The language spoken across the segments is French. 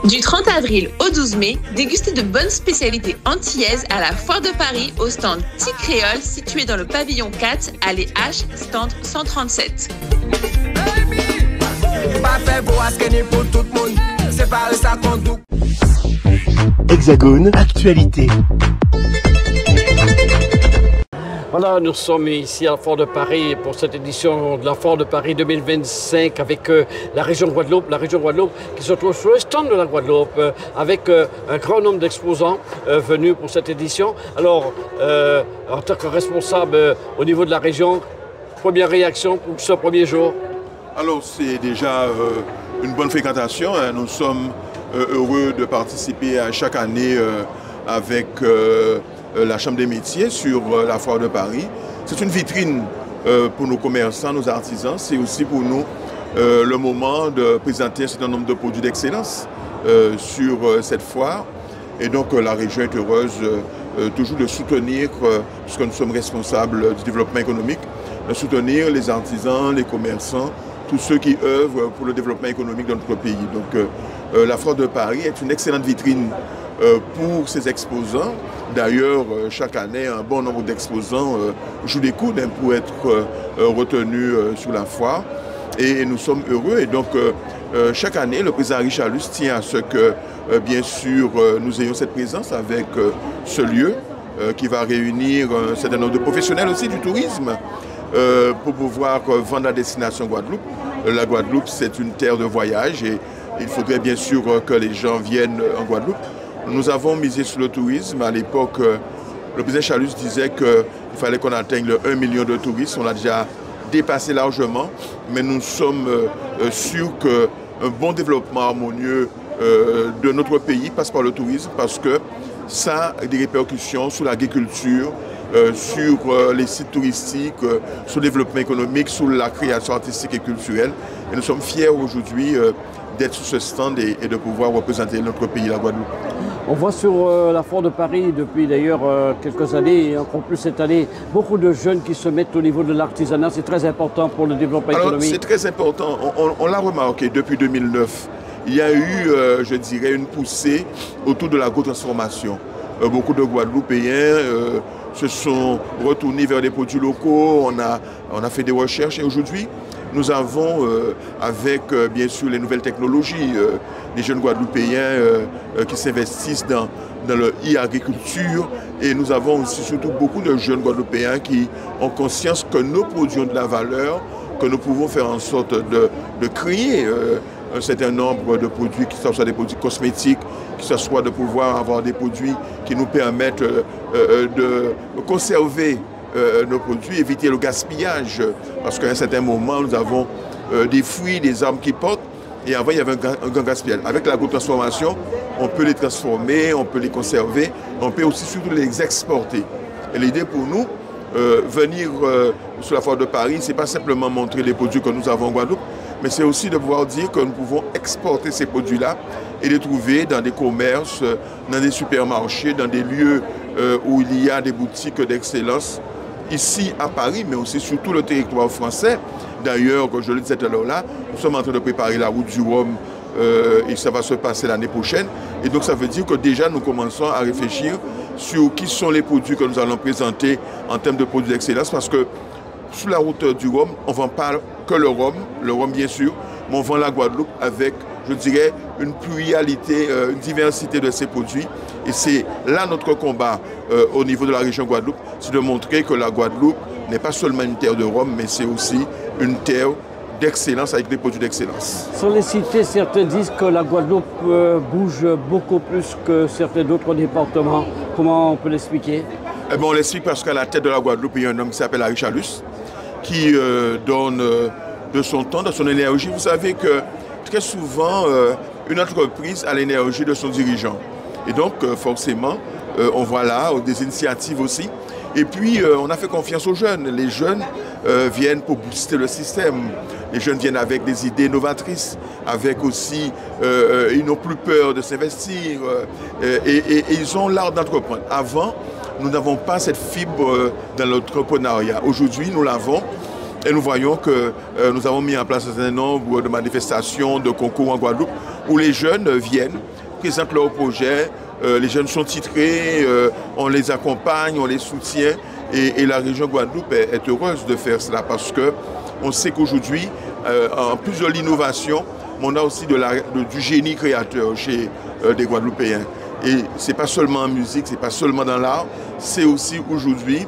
Du 30 avril au 12 mai, dégustez de bonnes spécialités antillaises à la Foire de Paris au stand Tic Créole situé dans le pavillon 4, allée H, stand 137. Hexagone, actualité. Voilà, nous sommes ici à la Foire de Paris pour cette édition de la Foire de Paris 2025 avec la région Guadeloupe qui se trouve sur le stand de la Guadeloupe avec un grand nombre d'exposants venus pour cette édition. Alors, en tant que responsable au niveau de la région, première réaction pour ce premier jour? Alors, c'est déjà une bonne fréquentation. Nous sommes heureux de participer à chaque année avec la Chambre des métiers sur la Foire de Paris. C'est une vitrine pour nos commerçants, nos artisans. C'est aussi pour nous le moment de présenter un certain nombre de produits d'excellence sur cette foire. Et donc la région est heureuse toujours de soutenir, puisque nous sommes responsables du développement économique, de soutenir les artisans, les commerçants, tous ceux qui œuvrent pour le développement économique de notre pays. Donc la Foire de Paris est une excellente vitrine pour ces exposants. D'ailleurs, chaque année, un bon nombre d'exposants jouent des coudes pour être retenus sur la foire. Et nous sommes heureux. Et donc, chaque année, le président Richard Luce tient à ce que, bien sûr, nous ayons cette présence avec ce lieu qui va réunir un certain nombre de professionnels aussi du tourisme pour pouvoir vendre la destination Guadeloupe. La Guadeloupe, c'est une terre de voyage et il faudrait bien sûr que les gens viennent en Guadeloupe. Nous avons misé sur le tourisme. À l'époque, le président Chalus disait qu'il fallait qu'on atteigne le 1 million de touristes. On l'a déjà dépassé largement, mais nous sommes sûrs qu'un bon développement harmonieux de notre pays passe par le tourisme parce que ça a des répercussions sur l'agriculture, sur les sites touristiques, sur le développement économique, sur la création artistique et culturelle. Et nous sommes fiers aujourd'hui d'être sur ce stand et de pouvoir représenter notre pays, la Guadeloupe. On voit sur la Foire de Paris depuis d'ailleurs quelques années et encore plus cette année, beaucoup de jeunes qui se mettent au niveau de l'artisanat. C'est très important pour le développement économique. C'est très important. On l'a remarqué depuis 2009. Il y a eu, je dirais, une poussée autour de l'agro-transformation. Beaucoup de Guadeloupéens se sont retournés vers des produits locaux. On a fait des recherches et aujourd'hui, nous avons, avec bien sûr les nouvelles technologies, les jeunes Guadeloupéens qui s'investissent dans le e-agriculture et nous avons aussi surtout beaucoup de jeunes Guadeloupéens qui ont conscience que nos produits ont de la valeur, que nous pouvons faire en sorte de créer un certain nombre de produits, que ce soit des produits cosmétiques, que ce soit de pouvoir avoir des produits qui nous permettent de conserver nos produits, éviter le gaspillage, parce qu'à un certain moment, nous avons des fruits, des arbres qui portent, et avant, il y avait un grand gaspillage. Avec l'agro-transformation, on peut les transformer, on peut les conserver, on peut aussi surtout les exporter. Et l'idée pour nous, venir sur la Foire de Paris, ce n'est pas simplement montrer les produits que nous avons en Guadeloupe, mais c'est aussi de pouvoir dire que nous pouvons exporter ces produits-là et les trouver dans des commerces, dans des supermarchés, dans des lieux où il y a des boutiques d'excellence, ici à Paris, mais aussi sur tout le territoire français. D'ailleurs, comme je le disais tout à l'heure là, nous sommes en train de préparer la route du Rhum et ça va se passer l'année prochaine. Et donc ça veut dire que déjà nous commençons à réfléchir sur qui sont les produits que nous allons présenter en termes de produits d'excellence, parce que sur la route du Rhum, on ne vend pas que le rhum bien sûr, mais on vend la Guadeloupe avec, je dirais, une pluralité, une diversité de ces produits. Et c'est là notre combat au niveau de la région Guadeloupe, c'est de montrer que la Guadeloupe n'est pas seulement une terre de rhum, mais c'est aussi une terre d'excellence avec des produits d'excellence. Sans les citer, certains disent que la Guadeloupe bouge beaucoup plus que certains autres départements. Comment on peut l'expliquer? Eh bien, on l'explique parce qu'à la tête de la Guadeloupe, il y a un homme qui s'appelle Richard Luce, qui donne de son temps, de son énergie. Vous savez que très souvent, une entreprise a l'énergie de son dirigeant. Et donc, forcément, on voit là des initiatives aussi. Et puis, on a fait confiance aux jeunes. Les jeunes viennent pour booster le système. Les jeunes viennent avec des idées novatrices, avec aussi, ils n'ont plus peur de s'investir et ils ont l'art d'entreprendre. Avant, nous n'avons pas cette fibre dans l'entrepreneuriat. Aujourd'hui, nous l'avons Et nous voyons que nous avons mis en place un certain nombre de manifestations, de concours en Guadeloupe, où les jeunes viennent, présentent leurs projets, les jeunes sont titrés, on les accompagne, on les soutient, et la région Guadeloupe est heureuse de faire cela parce qu'on sait qu'aujourd'hui, en plus de l'innovation, on a aussi du génie créateur chez des Guadeloupéens. Et ce n'est pas seulement en musique, ce n'est pas seulement dans l'art, c'est aussi aujourd'hui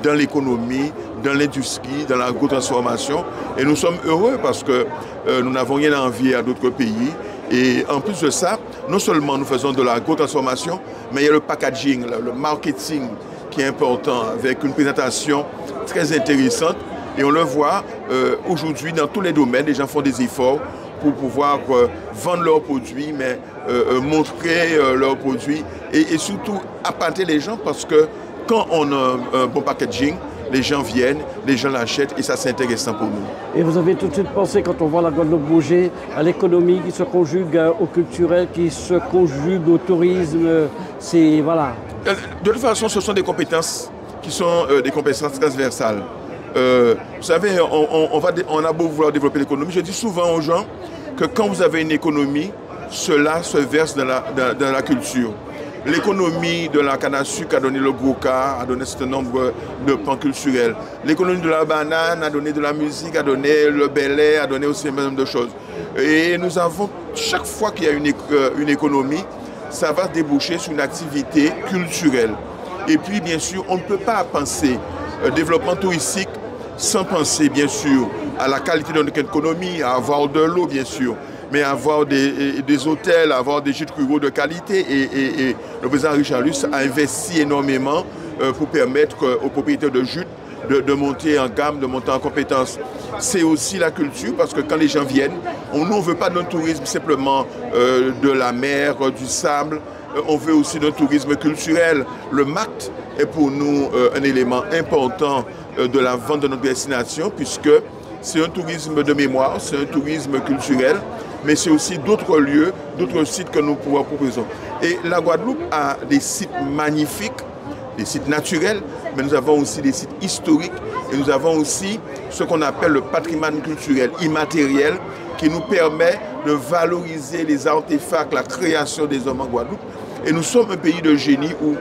dans l'économie, dans l'industrie, dans l'agro-transformation. Et nous sommes heureux parce que nous n'avons rien à envier à d'autres pays. Et en plus de ça, non seulement nous faisons de l'agro-transformation, mais il y a le packaging, le marketing qui est important avec une présentation très intéressante. Et on le voit aujourd'hui dans tous les domaines, les gens font des efforts pour pouvoir vendre leurs produits, mais montrer leurs produits et surtout appâter les gens parce que quand on a un bon packaging, les gens viennent, les gens l'achètent et ça c'est intéressant pour nous. Et vous avez tout de suite pensé quand on voit la Guadeloupe bouger à l'économie qui se conjugue au culturel, qui se conjugue au tourisme, c'est voilà. De toute façon, ce sont des compétences qui sont des compétences transversales. Vous savez, on a beau vouloir développer l'économie, je dis souvent aux gens que quand vous avez une économie, cela se verse dans la culture. L'économie de la canne à sucre a donné le grouka, a donné un certain nombre de pans culturels. L'économie de la banane a donné de la musique, a donné le belay, a donné aussi un certain nombre de choses. Et nous avons, chaque fois qu'il y a une économie, ça va déboucher sur une activité culturelle. Et puis, bien sûr, on ne peut pas penser développement touristique sans penser, bien sûr, à la qualité de notre économie, à avoir de l'eau, bien sûr, mais avoir des hôtels, avoir des gîtes ruraux de qualité. Et le président Richard Luce a investi énormément pour permettre aux propriétaires de gîtes de monter en gamme, de monter en compétences. C'est aussi la culture, parce que quand les gens viennent, on ne veut pas d'un tourisme simplement de la mer, du sable, on veut aussi d'un tourisme culturel. Le MACT est pour nous un élément important de la vente de notre destination, puisque c'est un tourisme de mémoire, c'est un tourisme culturel, mais c'est aussi d'autres lieux, d'autres sites que nous pouvons proposer. Et la Guadeloupe a des sites magnifiques, des sites naturels, mais nous avons aussi des sites historiques et nous avons aussi ce qu'on appelle le patrimoine culturel immatériel qui nous permet de valoriser les artefacts, la création des hommes en Guadeloupe. Et nous sommes un pays de génie où,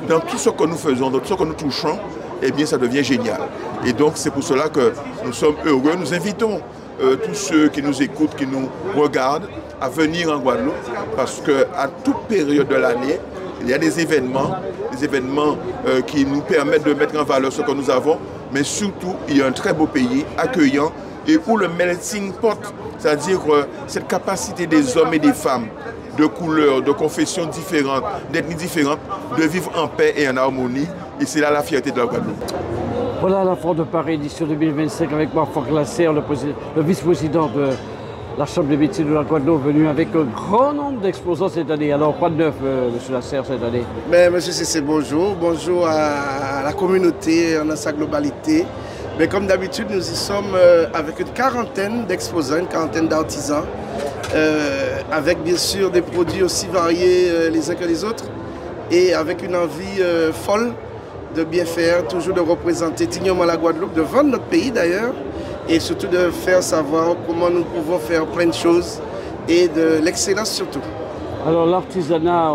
dans tout ce que nous faisons, dans tout ce que nous touchons, eh bien, ça devient génial. Et donc, c'est pour cela que nous sommes heureux. Nous invitons tous ceux qui nous écoutent, qui nous regardent, à venir en Guadeloupe, parce qu'à toute période de l'année, il y a des événements qui nous permettent de mettre en valeur ce que nous avons, mais surtout, il y a un très beau pays accueillant et où le melting pot, c'est-à-dire cette capacité des hommes et des femmes, de couleurs, de confessions différentes, d'ethnies différentes, de vivre en paix et en harmonie. Et c'est là la fierté de la Guadeloupe. Voilà la Foire de Paris édition 2025 avec moi, Franck Lasserre, le vice-président de la Chambre des métiers de la Guadeloupe, venu avec un grand nombre d'exposants cette année. Alors, quoi de neuf, monsieur Lasserre, cette année? Monsieur Cessé, bonjour. Bonjour à la communauté dans sa globalité. Mais comme d'habitude, nous y sommes avec une quarantaine d'exposants, une quarantaine d'artisans, avec bien sûr des produits aussi variés les uns que les autres, et avec une envie folle de bien faire, toujours de représenter dignement la Guadeloupe, de vendre notre pays d'ailleurs, et surtout de faire savoir comment nous pouvons faire plein de choses, et de l'excellence surtout. Alors l'artisanat,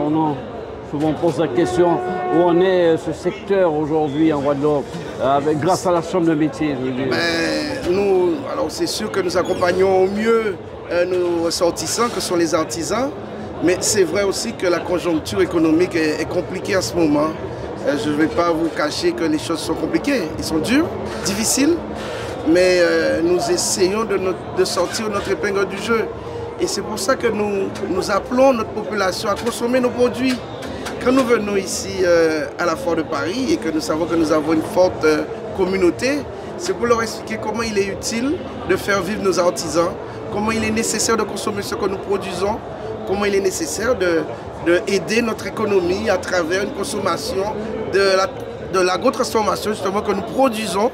souvent on pose la question, où en est ce secteur aujourd'hui en Guadeloupe, grâce à la Chambre de métiers, je veux dire. Alors c'est sûr que nous accompagnons au mieux nos ressortissants, que sont les artisans, mais c'est vrai aussi que la conjoncture économique est compliquée en ce moment. Je ne vais pas vous cacher que les choses sont compliquées, ils sont durs, difficiles, mais nous essayons de sortir notre épingle du jeu. Et c'est pour ça que nous appelons notre population à consommer nos produits. Quand nous venons ici à la Foire de Paris et que nous savons que nous avons une forte communauté, c'est pour leur expliquer comment il est utile de faire vivre nos artisans, comment il est nécessaire de consommer ce que nous produisons, comment il est nécessaire d'aider notre économie à travers une consommation de l'agro-transformation justement que nous produisons.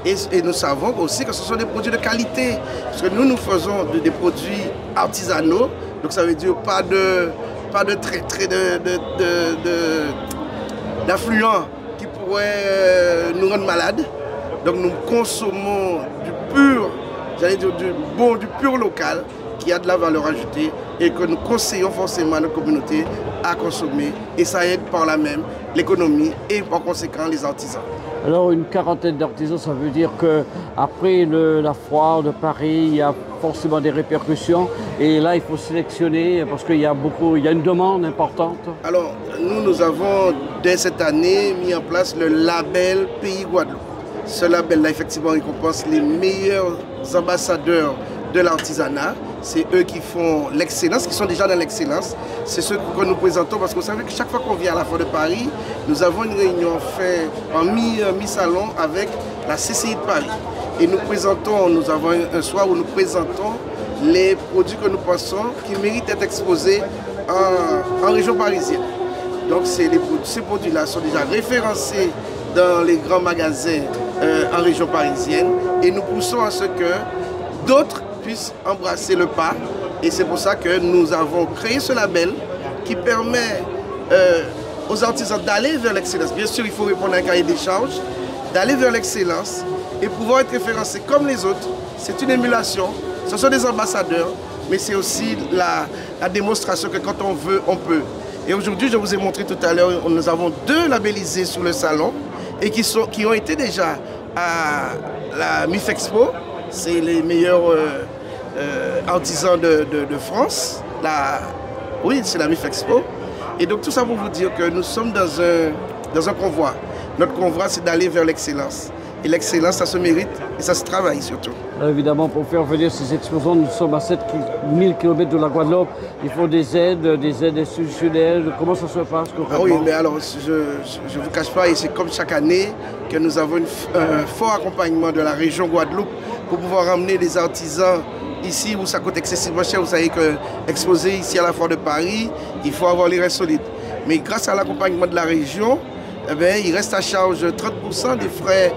Et nous savons aussi que ce sont des produits de qualité, parce que nous faisons des produits artisanaux, donc ça veut dire pas de trait d'affluents qui pourraient nous rendre malades. Donc nous consommons du pur, j'allais dire du pur local, qui a de la valeur ajoutée et que nous conseillons forcément à nos communautés à consommer. Et ça aide par là même l'économie et par conséquent les artisans. Alors une quarantaine d'artisans, ça veut dire qu'après la foire de Paris, il y a forcément des répercussions. Et là, il faut sélectionner parce qu'il y a une demande importante. Alors nous avons dès cette année mis en place le label Pays Guadeloupe. Ce label-là, effectivement, récompense les meilleurs ambassadeurs de l'artisanat. C'est eux qui font l'excellence, qui sont déjà dans l'excellence. C'est ceux que nous présentons parce que vous savez que chaque fois qu'on vient à la Foire de Paris, nous avons une réunion faite en mi-salon avec la CCI de Paris. Et nous avons un soir où nous présentons les produits que nous pensons qui méritent d'être exposés en région parisienne. Donc ces produits-là sont déjà référencés dans les grands magasins en région parisienne et nous poussons à ce que d'autres puissent embrasser le pas. Et c'est pour ça que nous avons créé ce label qui permet aux artisans d'aller vers l'excellence. Bien sûr, il faut répondre à un cahier des charges, d'aller vers l'excellence et pouvoir être référencé comme les autres. C'est une émulation, ce sont des ambassadeurs, mais c'est aussi la démonstration que quand on veut, on peut. Et aujourd'hui, je vous ai montré tout à l'heure, nous avons 2 labellisés sous le salon et qui ont été déjà à la MIFEXPO. C'est les meilleurs artisans de France. Oui, c'est la MIFEXPO. Et donc tout ça pour vous dire que nous sommes dans un convoi. Notre convoi, c'est d'aller vers l'excellence. Et l'excellence, ça se mérite et ça se travaille surtout. Évidemment, pour faire venir ces exposants, nous sommes à 7000 km de la Guadeloupe. Il faut des aides institutionnelles. Comment ça se passe concrètement? Ah oui, mais alors, je ne vous cache pas, et c'est comme chaque année que nous avons un fort accompagnement de la région Guadeloupe pour pouvoir ramener des artisans ici où ça coûte excessivement cher. Vous savez qu'exposer ici à la Foire de Paris, il faut avoir les reins solides. Mais grâce à l'accompagnement de la région, eh bien, il reste à charge 30% des frais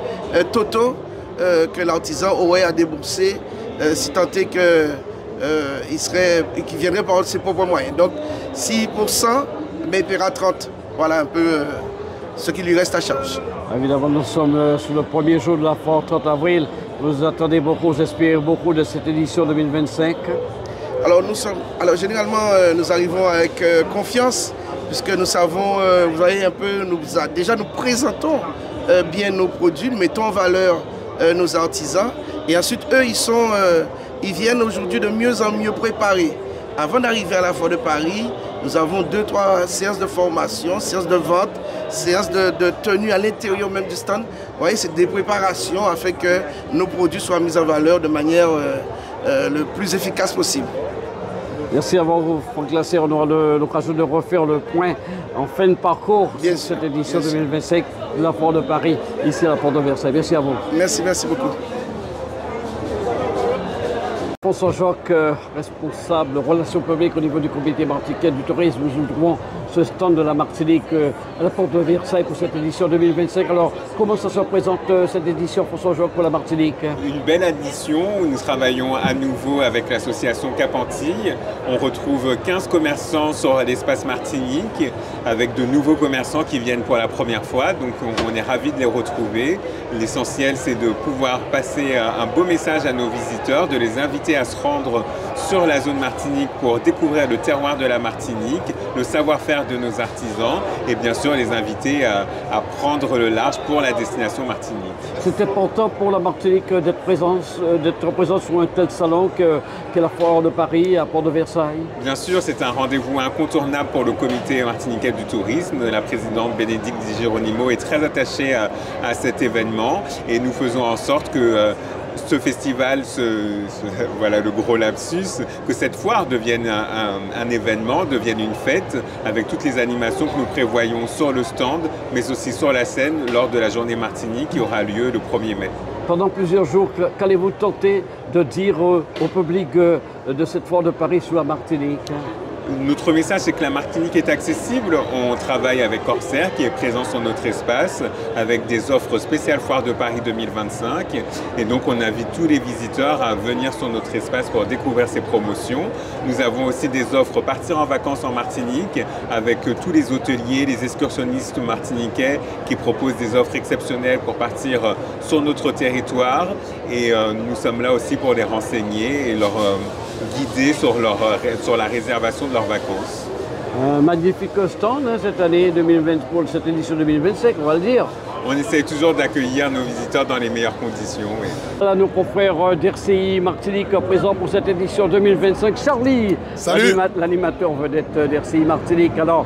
totaux que l'artisan aurait à débourser si tant est qu'il viendrait par ses propres moyens. Donc 6%, mais il paiera 30%. Voilà un peu ce qui lui reste à charge. Évidemment, nous sommes sur le premier jour de la foire, 30 avril. Vous attendez beaucoup, vous espérez beaucoup de cette édition 2025? Alors généralement, nous arrivons avec confiance, puisque nous savons, vous voyez un peu, déjà nous présentons bien nos produits, nous mettons en valeur nos artisans. Et ensuite, eux, ils viennent aujourd'hui de mieux en mieux préparés. Avant d'arriver à la Foire de Paris, nous avons 2-3 séances de formation, séances de vente, séances de tenue à l'intérieur même du stand. Vous voyez, c'est des préparations afin que nos produits soient mis en valeur de manière le plus efficace possible. Merci à vous, Franck Lasserre. On aura l'occasion de refaire le point en fin de parcours de cette édition 2025 de la Foire de Paris, ici à la Porte de Versailles. Merci à vous. Merci beaucoup. François Jacques, responsable relations publiques au niveau du comité martiniquais du tourisme. Nous trouvons ce stand de la Martinique à la Porte de Versailles pour cette édition 2025. Alors, comment ça se présente cette édition, François Jacques, pour la Martinique? Une belle édition où nous travaillons à nouveau avec l'association Cap-Antilles. On retrouve 15 commerçants sur l'espace Martinique avec de nouveaux commerçants qui viennent pour la première fois. Donc, on est ravis de les retrouver. L'essentiel, c'est de pouvoir passer un beau message à nos visiteurs, de les inviter à se rendre sur la zone Martinique pour découvrir le terroir de la Martinique, le savoir-faire de nos artisans et bien sûr les inviter à prendre le large pour la destination Martinique. C'est important pour la Martinique d'être présent sur un tel salon qu'est la Foire de Paris à Port de Versailles. Bien sûr, c'est un rendez-vous incontournable pour le comité martiniquais du tourisme. La présidente Bénédicte Di Geronimo est très attachée à cet événement et nous faisons en sorte que ce festival, voilà le gros lapsus, que cette foire devienne un événement, devienne une fête avec toutes les animations que nous prévoyons sur le stand, mais aussi sur la scène lors de la journée Martinique qui aura lieu le 1er mai. Pendant plusieurs jours, qu'allez-vous tenter de dire au public de cette foire de Paris sur la Martinique? Notre message, c'est que la Martinique est accessible. On travaille avec Corsair, qui est présent sur notre espace, avec des offres spéciales Foire de Paris 2025. Et donc, on invite tous les visiteurs à venir sur notre espace pour découvrir ces promotions. Nous avons aussi des offres Partir en vacances en Martinique, avec tous les hôteliers, les excursionnistes martiniquais qui proposent des offres exceptionnelles pour partir sur notre territoire. Et nous sommes là aussi pour les renseigner et leur guider sur la réservation de leurs vacances. Un magnifique stand cette année 2020 pour cette édition 2025, on va le dire. On essaie toujours d'accueillir nos visiteurs dans les meilleures conditions. Oui. Voilà nos confrères d'RCI Martinique présents pour cette édition 2025. Charlie, l'animateur vedette d'RCI Martinique. Alors,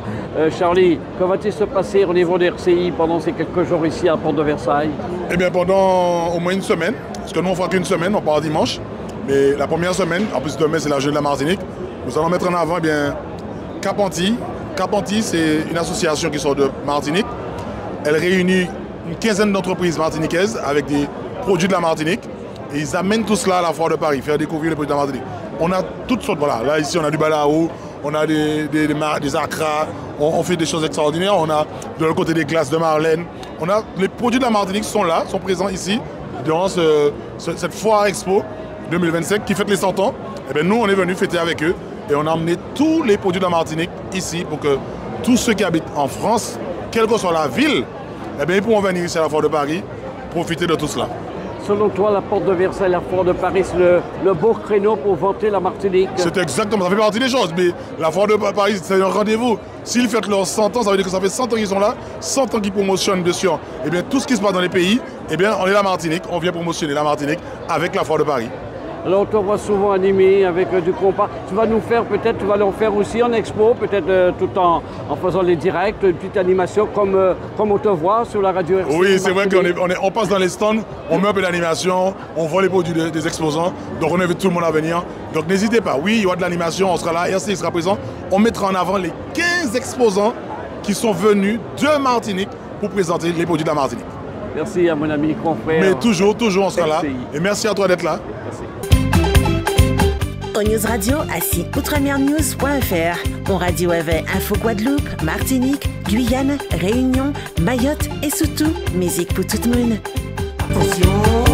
Charlie, que va-t-il se passer au niveau d'RCI pendant ces quelques jours ici à la Porte de Versailles? Eh bien, pendant au moins une semaine, parce que nous on ne fera qu'une semaine, on part dimanche. Mais la première semaine, en plus demain c'est la journée de la Martinique, nous allons mettre en avant Capanti. Capanti, c'est une association qui sort de Martinique. Elle réunit une quinzaine d'entreprises martiniquaises avec des produits de la Martinique. Et ils amènent tout cela à la Foire de Paris, faire découvrir les produits de la Martinique. On a toutes sortes, voilà. Là ici on a du balao, on a des acras, on fait des choses extraordinaires. On a de l'autre côté des glaces de Marlène. Les produits de la Martinique sont là, sont présents ici, durant cette Foire Expo 2025 qui fête les 100 ans. Et bien nous on est venus fêter avec eux et on a emmené tous les produits de la Martinique ici pour que tous ceux qui habitent en France, quelle que soit la ville, eh bien ils pourront venir ici à la Foire de Paris, profiter de tout cela. Selon toi, la Porte de Versailles, la Foire de Paris, c'est le beau créneau pour vanter la Martinique? C'est exactement, ça fait partie des choses, mais la Foire de Paris, c'est un rendez-vous. S'ils fêtent leurs 100 ans, ça veut dire que ça fait 100 ans qu'ils sont là, 100 ans qu'ils promotionnent bien sûr. Eh bien tout ce qui se passe dans les pays, eh bien on est la Martinique, on vient promotionner la Martinique avec la Foire de Paris. Alors on te voit souvent animé avec du compas. Tu vas nous faire peut-être, tu vas l'en faire aussi en expo, peut-être tout en faisant les directs, une petite animation comme on te voit sur la radio RCI. Oui, c'est vrai qu'on passe dans les stands, on met un peu d'animation, on voit les produits des exposants, donc on invite tout le monde à venir. Donc n'hésitez pas, oui, il y aura de l'animation, on sera là, RCI sera présent. On mettra en avant les 15 exposants qui sont venus de Martinique pour présenter les produits de la Martinique. Merci à mon ami confrère. Mais toujours, on sera là. Et merci à toi d'être là. Merci. Au News Radio à site outremernews.fr. On radio avec Info Guadeloupe, Martinique, Guyane, Réunion, Mayotte et surtout musique pour tout le monde. Attention.